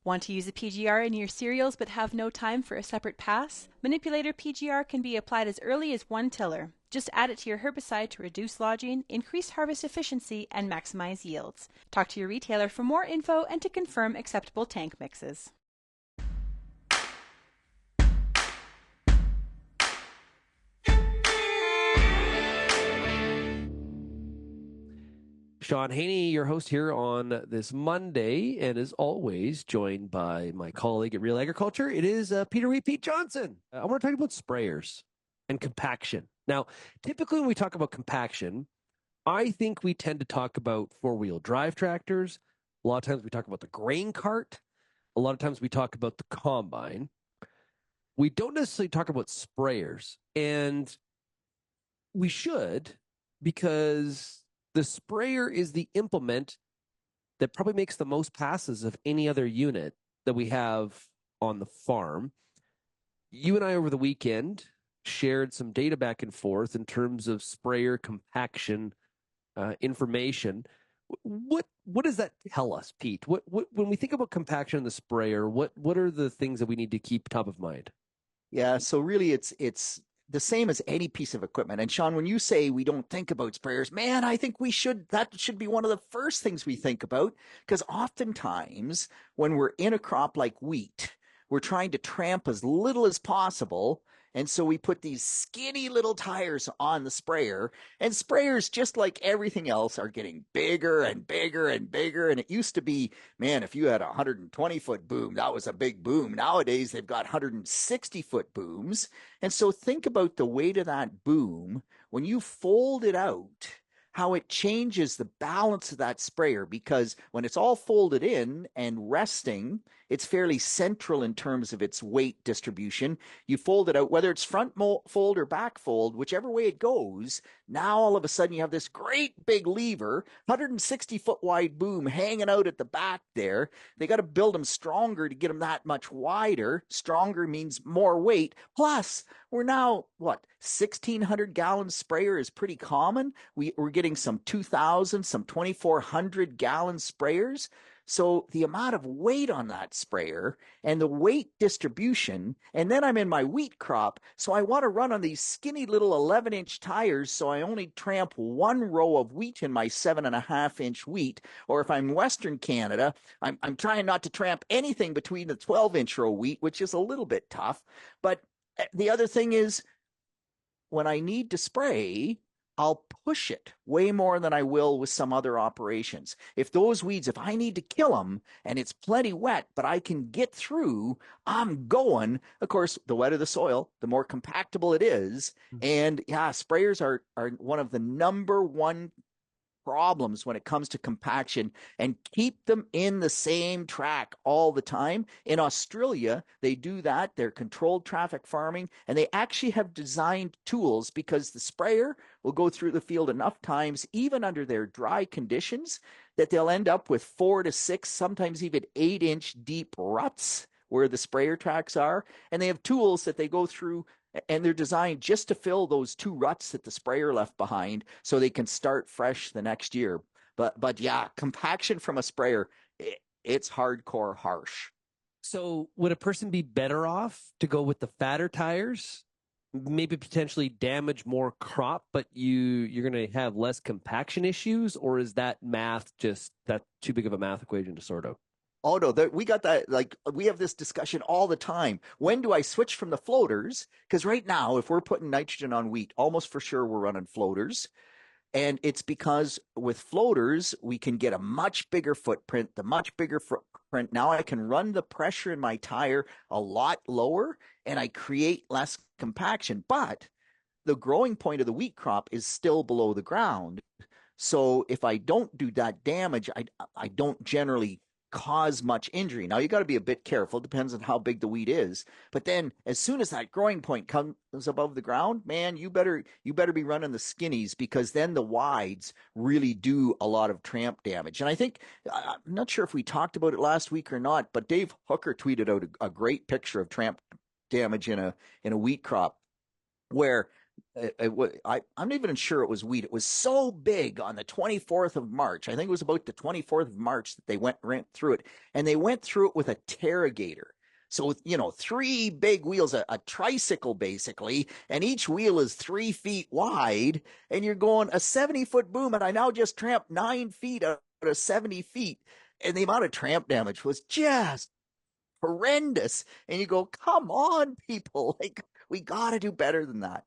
Want to use a PGR in your cereals but have no time for a separate pass? Manipulator PGR can be applied as early as one tiller. Just add it to your herbicide to reduce lodging, increase harvest efficiency, and maximize yields. Talk to your retailer for more info and to confirm acceptable tank mixes. Shaun Haney, your host here on this Monday, and as always, joined by my colleague at RealAgriculture. It is Peter Pete Johnson. I want to talk about sprayers and compaction. Now, typically when we talk about compaction, I think we tend to talk about four-wheel drive tractors. A lot of times we talk about the grain cart. A lot of times we talk about the combine. We don't necessarily talk about sprayers, and we should, because the sprayer is the implement that probably makes the most passes of any other unit that we have on the farm. You and I over the weekend shared some data back and forth in terms of sprayer compaction information. What does that tell us, Pete? What when we think about compaction in the sprayer, what are the things that we need to keep top of mind? Yeah, so really it's the same as any piece of equipment. And Shaun, when you say we don't think about sprayers, man, I think we should. That should be one of the first things we think about, because oftentimes when we're in a crop like wheat, we're trying to tramp as little as possible. And so we put these skinny little tires on the sprayer, and sprayers, just like everything else, are getting bigger and bigger and bigger. And it used to be, man, if you had a 120-foot boom, that was a big boom. Nowadays, they've got 160-foot booms. And so think about the weight of that boom when you fold it out, how it changes the balance of that sprayer, because when it's all folded in and resting, it's fairly central in terms of its weight distribution. You fold it out, whether it's front fold or back fold, whichever way it goes, now all of a sudden you have this great big lever, 160-foot wide boom hanging out at the back there. They got to build them stronger to get them that much wider. Stronger means more weight. Plus, we're now, 1,600-gallon sprayer is pretty common. We're getting some 2,000, some 2,400-gallon sprayers. So the amount of weight on that sprayer and the weight distribution, and then I'm in my wheat crop, so I want to run on these skinny little 11-inch tires, so I only tramp one row of wheat in my 7.5-inch wheat. Or if I'm Western Canada, I'm trying not to tramp anything between the 12-inch row wheat, which is a little bit tough. But the other thing is, when I need to spray, I'll push it way more than I will with some other operations. If those weeds, if I need to kill them and it's plenty wet, but I can get through, I'm going. Of course, the wetter the soil, the more compactable it is. And yeah, sprayers are one of the number one problems when it comes to compaction, and keep them in the same track all the time. In Australia, they do that. They're controlled traffic farming, and they actually have designed tools, because the sprayer will go through the field enough times, even under their dry conditions, that they'll end up with 4 to 6, sometimes even 8-inch deep ruts where the sprayer tracks are. And they have tools that they go through, and they're designed just to fill those 2 ruts that the sprayer left behind, so they can start fresh the next year. But yeah, compaction from a sprayer, it's hardcore harsh. So would a person be better off to go with the fatter tires, maybe potentially damage more crop, but you're going to have less compaction issues? Or is that math just that too big of a math equation to sort out? Oh no, we got that. Like, we have this discussion all the time. When do I switch from the floaters? Because right now, if we're putting nitrogen on wheat, almost for sure we're running floaters. And it's because with floaters, we can get a much bigger footprint, the much bigger footprint. Now I can run the pressure in my tire a lot lower, and I create less compaction. But the growing point of the wheat crop is still below the ground. So if I don't do that damage, I don't generally cause much injury. Now you got to be a bit careful. Depends on how big the wheat is. But then as soon as that growing point comes above the ground, man, you better be running the skinnies, because then the wides really do a lot of tramp damage. And I think, I'm not sure if we talked about it last week or not, but Dave Hooker tweeted out a great picture of tramp damage in a wheat crop, where I'm not even sure it was wheat. It was so big on the 24th of March. I think it was about the 24th of March that they went through it, and they went through it with a Terrigator. So, three big wheels, a tricycle basically, and each wheel is 3 feet wide. And you're going a 70-foot boom, and I now just tramped 9 feet out of 70 feet. And the amount of tramp damage was just horrendous. And you go, come on, people. Like, we got to do better than that.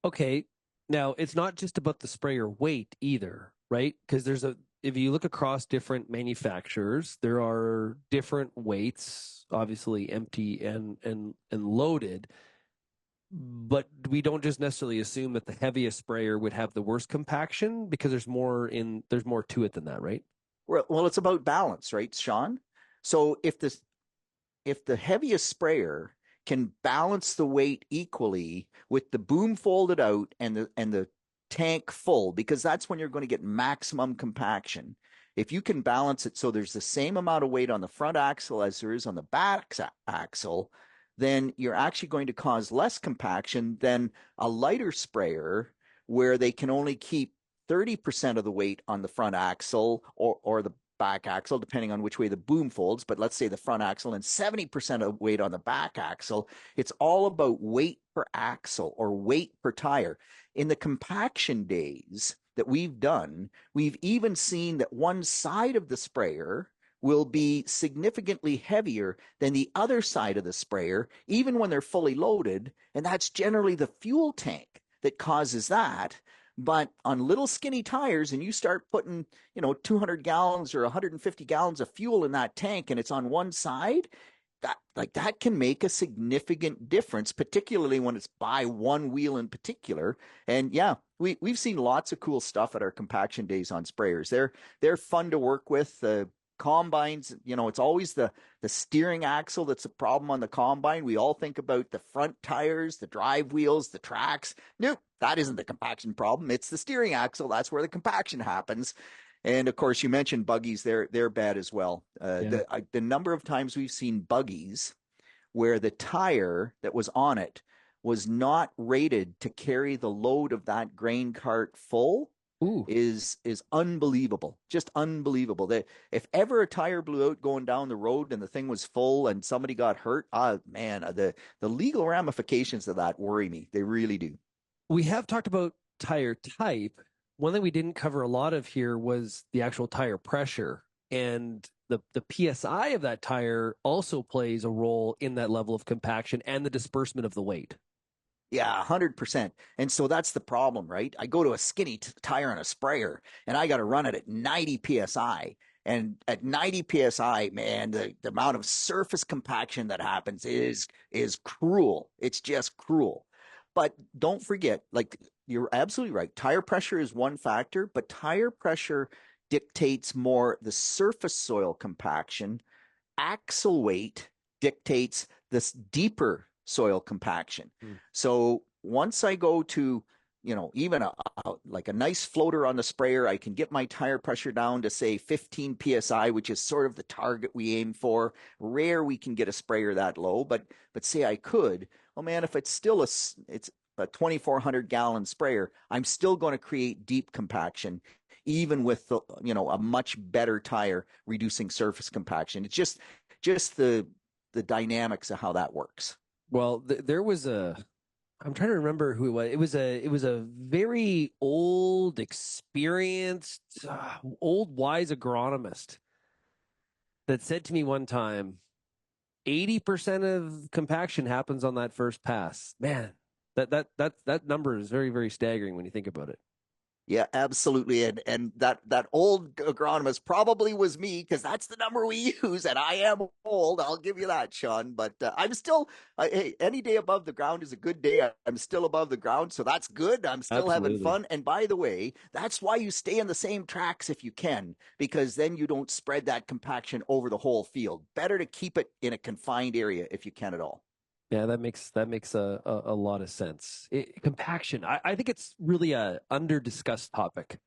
Okay. Now, it's not just about the sprayer weight either, right? Because if you look across different manufacturers, there are different weights, obviously empty and loaded. But we don't just necessarily assume that the heaviest sprayer would have the worst compaction, because there's more to it than that, right? Well, it's about balance, right, Shaun? So if the heaviest sprayer can balance the weight equally with the boom folded out and the tank full, because that's when you're going to get maximum compaction. If you can balance it so there's the same amount of weight on the front axle as there is on the back axle, then you're actually going to cause less compaction than a lighter sprayer where they can only keep 30% of the weight on the front axle or the back axle, depending on which way the boom folds, but let's say the front axle, and 70% of weight on the back axle. It's all about weight per axle or weight per tire. In the compaction days that we've done, we've even seen that one side of the sprayer will be significantly heavier than the other side of the sprayer, even when they're fully loaded. And that's generally the fuel tank that causes that. But on little skinny tires, and you start putting, 200 gallons or 150 gallons of fuel in that tank, and it's on one side, that can make a significant difference, particularly when it's by one wheel in particular. And yeah, we've seen lots of cool stuff at our compaction days on sprayers. They're fun to work with. The combines, it's always the steering axle that's a problem on the combine. We all think about the front tires, the drive wheels, the tracks. Nope, that isn't the compaction problem. It's the steering axle. That's where the compaction happens. And of course, you mentioned buggies. They're bad as well. The number of times we've seen buggies where the tire that was on it was not rated to carry the load of that grain cart full. Ooh. is unbelievable, just unbelievable. If ever a tire blew out going down the road and the thing was full and somebody got hurt, man, the legal ramifications of that worry me. They really do. We have talked about tire type. One thing we didn't cover a lot of here was the actual tire pressure, and the PSI of that tire also plays a role in that level of compaction and the disbursement of the weight. Yeah, 100%. And so that's the problem, right? I go to a skinny tire on a sprayer and I got to run it at 90 PSI. And at 90 PSI, man, the amount of surface compaction that happens is cruel. It's just cruel. But don't forget, like, you're absolutely right. Tire pressure is one factor, but tire pressure dictates more the surface soil compaction. Axle weight dictates this deeper soil compaction. So once I go to, even like a nice floater on the sprayer, I can get my tire pressure down to say 15 PSI, which is sort of the target we aim for. Rare we can get a sprayer that low, but say I could. Oh man, if it's a 2,400 gallon sprayer, I'm still going to create deep compaction, even with a much better tire reducing surface compaction. It's just the dynamics of how that works. Well, there was I'm trying to remember who it was. It was a very old, experienced, old wise agronomist that said to me one time, 80% of compaction happens on that first pass. Man, that number is very, very staggering when you think about it. Yeah, absolutely. And that old agronomist probably was me, because that's the number we use. And I am old. I'll give you that, Shaun. But I'm still, hey, any day above the ground is a good day. I'm still above the ground. So that's good. I'm still having fun. And by the way, that's why you stay in the same tracks if you can, because then you don't spread that compaction over the whole field. Better to keep it in a confined area if you can at all. Yeah, that makes a lot of sense. Compaction, I think it's really a under discussed topic.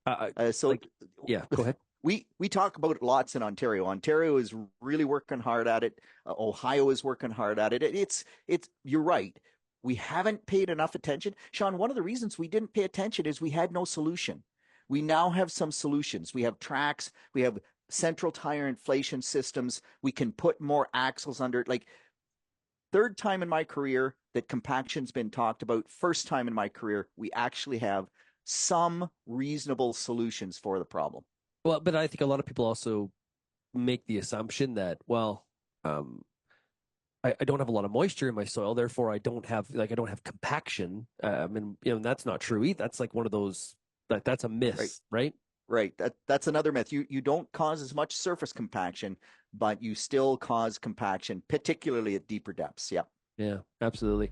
Yeah, go ahead. We talk about it lots in Ontario. Ontario is really working hard at it. Ohio is working hard at it. It's you're right. We haven't paid enough attention. Shaun, one of the reasons we didn't pay attention is we had no solution. We now have some solutions. We have tracks, we have central tire inflation systems. We can put more axles under it. Like, third time in my career that compaction's been talked about. First time in my career, we actually have some reasonable solutions for the problem. Well, but I think a lot of people also make the assumption that, well, I don't have a lot of moisture in my soil, therefore I don't have compaction. And that's not true either. That's like one of those that's a myth, right? Right. That's another myth. You don't cause as much surface compaction, but you still cause compaction, particularly at deeper depths. Yeah. Yeah, absolutely.